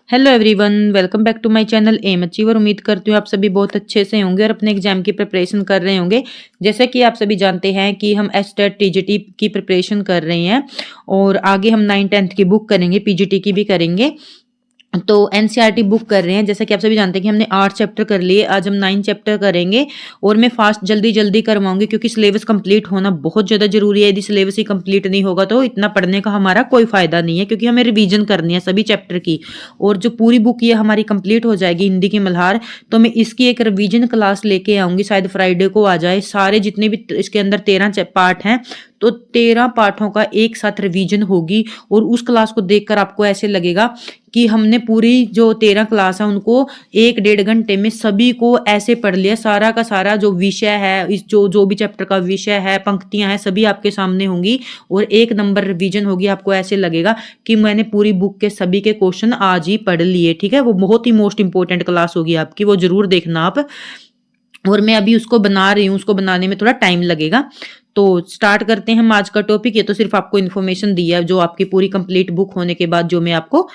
Hello everyone, welcome back to my channel M achiever. उम्मीद करती हूँ आप सभी बहुत अच्छे से होंगे और अपने एग्जाम की प्रिपरेशन कर रहे होंगे। जैसे कि आप सभी जानते हैं कि हम एचटेट टीजीटी की प्रिपरेशन कर रहे हैं और आगे हम 9th-10th की बुक करेंगे, पीजीटी की भी करेंगे। तो एनसीईआरटी बुक कर रहे हैं। जैसा कि आप सभी जानते हैं कि हमने 8 चैप्टर कर लिए, आज हम 9 चैप्टर करेंगे और मैं फास्ट जल्दी-जल्दी करवाऊँगी क्योंकि सिलेबस कंप्लीट होना बहुत ज़्यादा ज़रूरी है। यदि सिलेबस ही कंप्लीट नहीं होगा तो इतना पढ़ने का हमारा कोई फ़ायदा नहीं है, क्योंकि हमें रिवीजन करनी है सभी चैप्टर की। और जो पूरी बुक ये हमारी कंप्लीट हो जाएगी हिंदी की मल्हार, तो मैं इसकी एक रिवीजन क्लास लेके आऊँगी, शायद फ्राइडे को आ जाए। सारे जितने भी इसके अंदर 13 पार्ट हैं, तो 13 पाठों का एक साथ रिवीजन होगी और उस क्लास को देखकर आपको ऐसे लगेगा कि हमने पूरी जो 13 क्लास है उनको 1 डेढ़ घंटे में सभी को ऐसे पढ़ लिया। सारा का सारा जो विषय है, इस जो जो भी चैप्टर का विषय है, पंक्तियां हैं, सभी आपके सामने होंगी और 1 नंबर रिवीजन होगी। आपको ऐसे लगेगा कि मैंने पूरी बुक के सभी के क्वेश्चन आज ही पढ़ लिए। ठीक है, वो बहुत ही मोस्ट इंपॉर्टेंट क्लास होगी आपकी, वो जरूर देखना आप। और मैं अभी उसको बना रही हूँ, उसको बनाने में थोड़ा टाइम लगेगा। तो स्टार्ट करते हैं हम आज का टॉपिक। ये तो सिर्फ आपको इन्फॉर्मेशन दी है, जो आपकी पूरी कंप्लीट बुक होने के बाद जो मैं आपको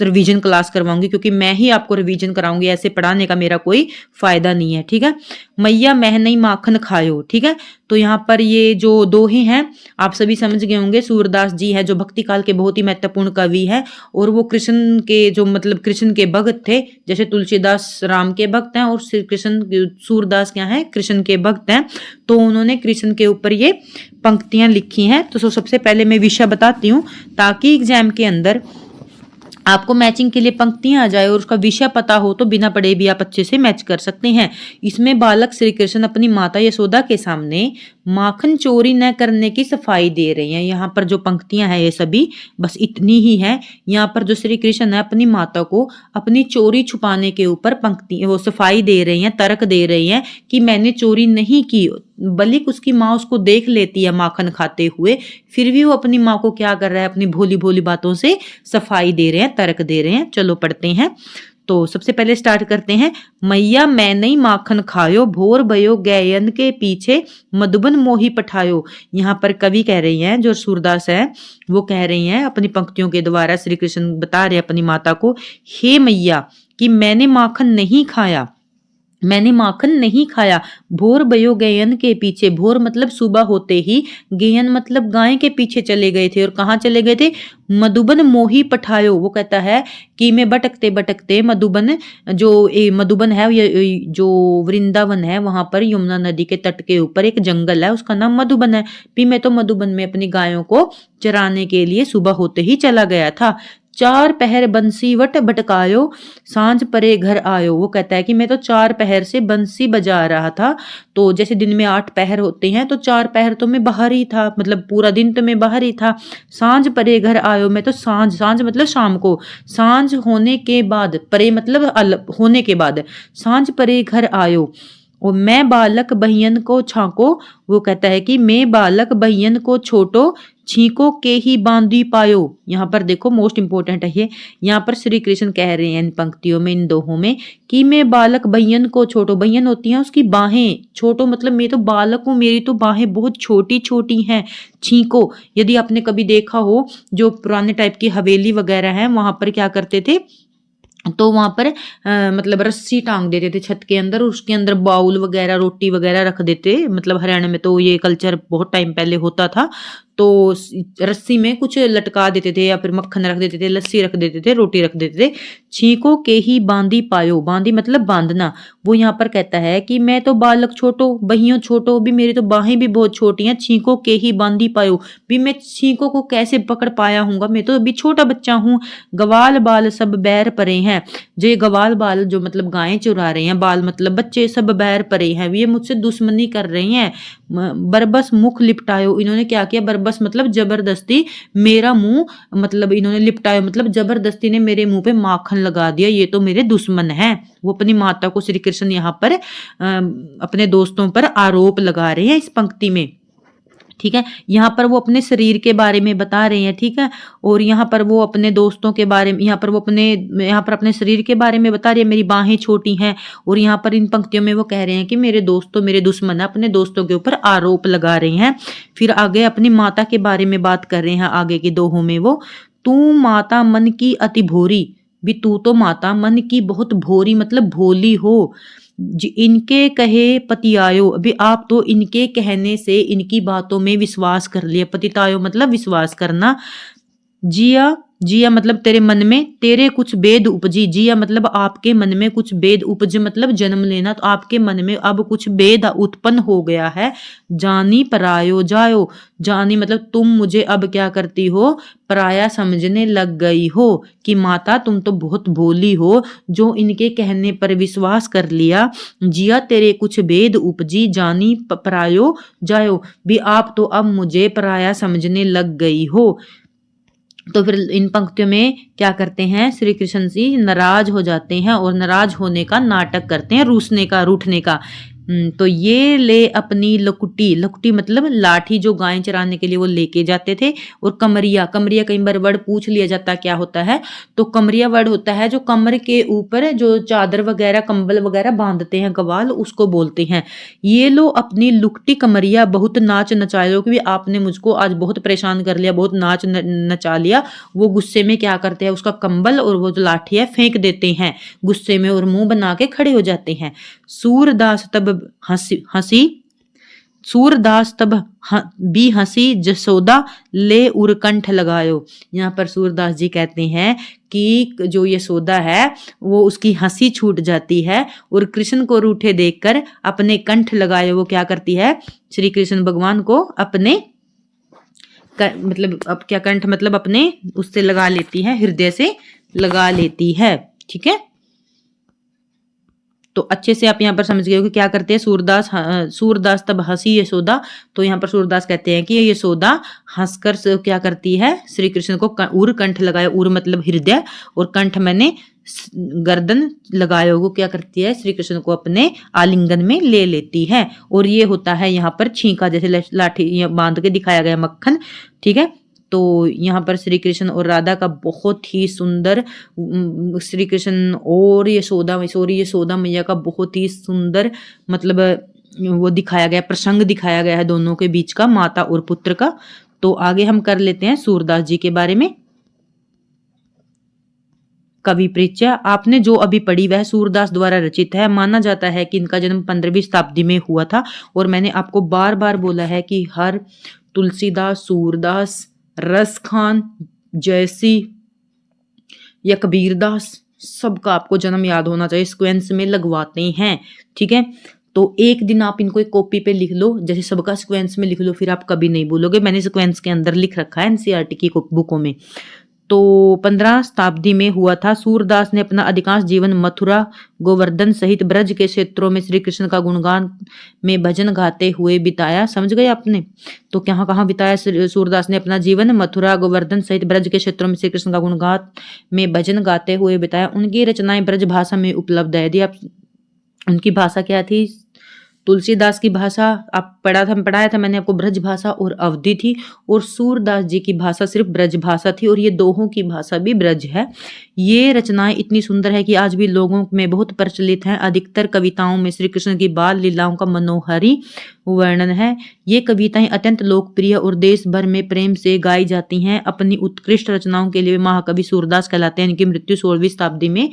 रिवीजन क्लास करवाऊंगी, क्योंकि मैं ही आपको रिवीजन कराऊंगी, ऐसे पढ़ाने का मेरा कोई फायदा नहीं है। ठीक है, मैया मह नहीं माखन खायो। ठीक है, तो यहाँ पर ये जो दोहे हैं आप सभी समझ गए होंगे। सूरदास जी है जो भक्ति काल के बहुत ही महत्वपूर्ण कवि है और वो कृष्ण के जो मतलब कृष्ण के भक्त थे। जैसे तुलसीदास राम के भक्त हैं और श्री कृष्ण सूरदास क्या है, कृष्ण के भक्त हैं। तो उन्होंने कृष्ण के ऊपर ये पंक्तियां लिखी हैं। तो सबसे पहले मैं विषय बताती हूँ ताकि एग्जाम के अंदर आपको मैचिंग के लिए पंक्तियां आ जाए और उसका विषय पता हो, तो बिना पढ़े भी आप अच्छे से मैच कर सकते हैं। इसमें बालक श्री कृष्ण अपनी माता यशोदा के सामने माखन चोरी न करने की सफाई दे रहे हैं। यहाँ पर जो पंक्तियां हैं ये सभी बस इतनी ही है। यहाँ पर जो श्री कृष्ण है अपनी माता को अपनी चोरी छुपाने के ऊपर पंक्ति वो सफाई दे रहे हैं, तर्क दे रहे हैं कि मैंने चोरी नहीं की। बल्कि उसकी माँ उसको देख लेती है माखन खाते हुए, फिर भी वो अपनी माँ को क्या कर रहा है, अपनी भोली भोली बातों से सफाई दे रहे हैं, तर्क दे रहे हैं। चलो पढ़ते हैं। तो सबसे पहले स्टार्ट करते हैं। मैया मैं नहीं माखन खायो, भोर भयो गैयन के पीछे मधुबन मोही पठायो। यहाँ पर कवि कह रही हैं, जो सूरदास है वो कह रही हैं अपनी पंक्तियों के द्वारा, श्री कृष्ण बता रहे अपनी माता को, हे मैया कि मैंने माखन नहीं खाया, मैंने माखन नहीं खाया। भोर भयो गयन के पीछे, भोर मतलब सुबह होते ही, गयन मतलब गाय के पीछे चले गए थे। और कहाँ चले गए थे? मधुबन मोही पठायो। वो कहता है कि मैं भटकते भटकते मधुबन, जो मधुबन है जो वृंदावन है, वहां पर यमुना नदी के तट के ऊपर एक जंगल है, उसका नाम मधुबन है। भी मैं तो मधुबन में अपनी गायों को चराने के लिए सुबह होते ही चला गया था। 4 पहर बंसी वट भटकायो, सांझ परे घर आयो। वो कहता है कि मैं तो 4 पहर से बंसी बजा रहा था। तो जैसे दिन में 8 पहर होते हैं, तो 4 पहर तो मैं बाहर ही था, मतलब पूरा दिन तो मैं बाहर ही था। सांझ परे घर आयो, मैं तो सांझ, सांझ मतलब शाम को, सांझ होने के बाद, परे मतलब होने के बाद, सांझ परे घर आयो। और मैं बालक बहियन को छाको। वो कहता है कि मैं बालक बहियन को छोटो, छींको के ही बांधी पायो। यहाँ पर देखो मोस्ट इंपोर्टेंट है ये। यहाँ पर श्री कृष्ण कह रहे हैं इन पंक्तियों में, इन दोहों में, कि मैं बालक बहियन को छोटो, बहियन होती हैं उसकी बाहें, छोटो मतलब मैं तो बालक हूँ, मेरी तो बाहें बहुत छोटी छोटी हैं। छींको, यदि आपने कभी देखा हो जो पुराने टाइप की हवेली वगैरह है, वहां पर क्या करते थे, तो वहां पर मतलब रस्सी टांग देते थे छत के अंदर, उसके अंदर बाउल वगैरह रोटी वगैरह रख देते। मतलब हरियाणा में तो ये कल्चर बहुत टाइम पहले होता था। तो रस्सी में कुछ लटका देते थे या फिर मक्खन रख देते थे, लस्सी रख देते थे, रोटी रख देते थे। छींको के ही बांधी पायो, बांधी मतलब बांधना। वो यहाँ पर कहता है कि मैं तो बालक छोटो, बहियों छोटो, भी मेरी तो बाहें भी बहुत छोटी हैं। छींको के ही बांधी पायो, भी मैं छींको को कैसे पकड़ पाया हूँ, मैं तो अभी छोटा बच्चा हूँ। गवाल बाल सब बैर परे हैं। जो ये गवाल बाल जो मतलब गायें चुरा रहे हैं, बाल मतलब बच्चे, सब बैर परे हैं, ये मुझसे दुश्मनी कर रहे हैं। बरबस मुख लिपटायो, इन्होंने क्या किया, बरबस मतलब जबरदस्ती मेरा मुंह, मतलब इन्होंने लिपटायो मतलब जबरदस्ती ने मेरे मुंह पे माखन लगा दिया, ये तो मेरे दुश्मन हैं। वो अपनी माता को श्री कृष्ण यहाँ पर अपने दोस्तों पर आरोप लगा रहे हैं इस पंक्ति में। ठीक है, यहाँ पर वो अपने शरीर के बारे में बता रहे हैं। ठीक है, और यहाँ पर वो अपने दोस्तों के बारे में, यहाँ पर अपने शरीर के बारे में बता रही है, मेरी बाहें छोटी हैं। और यहाँ पर इन पंक्तियों में वो कह रहे हैं कि मेरे दोस्तों मेरे दुश्मन है, अपने दोस्तों के ऊपर आरोप लगा रहे हैं। फिर आगे अपनी माता के बारे में बात कर रहे हैं, आगे के दोहों में वो, तू माता मन की अति भोरी, भी तू तो माता मन की बहुत भोरी मतलब भोली हो, इनके कहे पतियायो, अभी आप तो इनके कहने से इनकी बातों में विश्वास कर लिया। पतितायो मतलब विश्वास करना। जिया, जिया मतलब तेरे मन में, तेरे कुछ भेद उपजी, जिया मतलब आपके मन में कुछ भेद उपज मतलब जन्म लेना, तो आपके मन में अब कुछ भेद उत्पन्न हो गया है। जानी परायो जायो, जानी मतलब तुम मुझे अब क्या करती हो, पराया समझने लग गई हो, कि माता तुम तो बहुत भोली हो जो इनके कहने पर विश्वास कर लिया। जिया तेरे कुछ भेद उपजी, जानी परायो जायो, भी आप तो अब मुझे पराया समझने लग गई हो। तो फिर इन पंक्तियों में क्या करते हैं, श्री कृष्ण जी नाराज हो जाते हैं और नाराज होने का नाटक करते हैं, रूसने का, रूठने का। तो ये ले अपनी लकुटी, लकुटी मतलब लाठी जो गाय चराने के लिए वो लेके जाते थे। और कमरिया, कमरिया कई बार वर्ड पूछ लिया जाता क्या होता है, तो कमरिया वर्ड होता है जो कमर के ऊपर जो चादर वगैरह कंबल वगैरह बांधते हैं गवाल, उसको बोलते हैं। ये लो अपनी लुकटी कमरिया बहुत नाच नचायो, क्योंकि आपने मुझको आज बहुत परेशान कर लिया, बहुत नाच नचा लिया। वो गुस्से में क्या करते हैं, उसका कंबल और वो जो लाठी है फेंक देते हैं गुस्से में और मुंह बना के खड़े हो जाते हैं। सूरदास तब हंसी, सूरदास तब भी हंसी, जसोदा ले उरकंठ लगायो। यहाँ पर सूरदास जी कहते हैं कि जो यशोदा है वो उसकी हंसी छूट जाती है और कृष्ण को रूठे देखकर अपने कंठ लगाए वो क्या करती है, श्री कृष्ण भगवान को अपने मतलब अब क्या कंठ मतलब अपने उससे लगा लेती है, हृदय से लगा लेती है। ठीक है, तो अच्छे से आप यहाँ पर समझ गए हो कि क्या करते हैं सूरदास, सूरदास तब हंसी यशोदा। तो यहाँ पर सूरदास कहते हैं कि यशोदा हंसकर क्या करती है, श्री कृष्ण को उर कंठ लगाया, उर मतलब हृदय और कंठ मैंने गर्दन लगाए वो क्या करती है, श्री कृष्ण को अपने आलिंगन में ले लेती है। और ये होता है यहाँ पर छींका, जैसे लाठी बांध के दिखाया गया मक्खन। ठीक है, तो यहाँ पर श्री कृष्ण और राधा का बहुत ही सुंदर, श्री कृष्ण और यशोदा मैया का बहुत ही सुंदर मतलब वो दिखाया गया, प्रसंग दिखाया गया है दोनों के बीच का, माता और पुत्र का। तो आगे हम कर लेते हैं सूरदास जी के बारे में। कवि परिचय आपने जो अभी पढ़ी वह सूरदास द्वारा रचित है। माना जाता है कि इनका जन्म 15वीं शताब्दी में हुआ था। और मैंने आपको बार बार बोला है कि हर तुलसीदास, सूरदास, रस खान, जयसी या कबीरदास सबका आपको जन्म याद होना चाहिए, सिक्वेंस में लगवाते हैं। ठीक है, तो एक दिन आप इनको एक कॉपी पे लिख लो, जैसे सबका सिक्वेंस में लिख लो, फिर आप कभी नहीं भूलोगे। मैंने सिक्वेंस के अंदर लिख रखा है एनसीईआरटी की बुकों में। तो 15 शताब्दी में हुआ था। सूरदास ने अपना अधिकांश जीवन मथुरा, गोवर्धन सहित ब्रज के क्षेत्रों में श्री कृष्ण का गुणगान में भजन गाते हुए बिताया। समझ गए आपने, तो कहाँ कहाँ बिताया सूरदास ने अपना जीवन, मथुरा, गोवर्धन सहित ब्रज के क्षेत्रों में श्री कृष्ण का गुणगान में भजन गाते हुए बिताया। उनकी रचनाएं ब्रज भाषा में उपलब्ध है। यदि आप उनकी भाषा क्या थी, तुलसीदास की भाषा आप पढ़ाया था मैंने आपको, ब्रज भाषा और अवधी थी। और सूरदास जी की भाषा सिर्फ ब्रज भाषा थी और ये दोहों की भाषा भी ब्रज है। ये रचनाएं इतनी सुंदर है कि आज भी लोगों में बहुत प्रचलित हैं। अधिकतर कविताओं में श्री कृष्ण की बाल लीलाओं का मनोहारी वर्णन है। ये कविताएं अत्यंत लोकप्रिय और देश भर में प्रेम से गाई जाती हैं। अपनी उत्कृष्ट रचनाओं के लिए महाकवि सूरदास कहलाते हैं। इनकी मृत्यु 16वीं शताब्दी में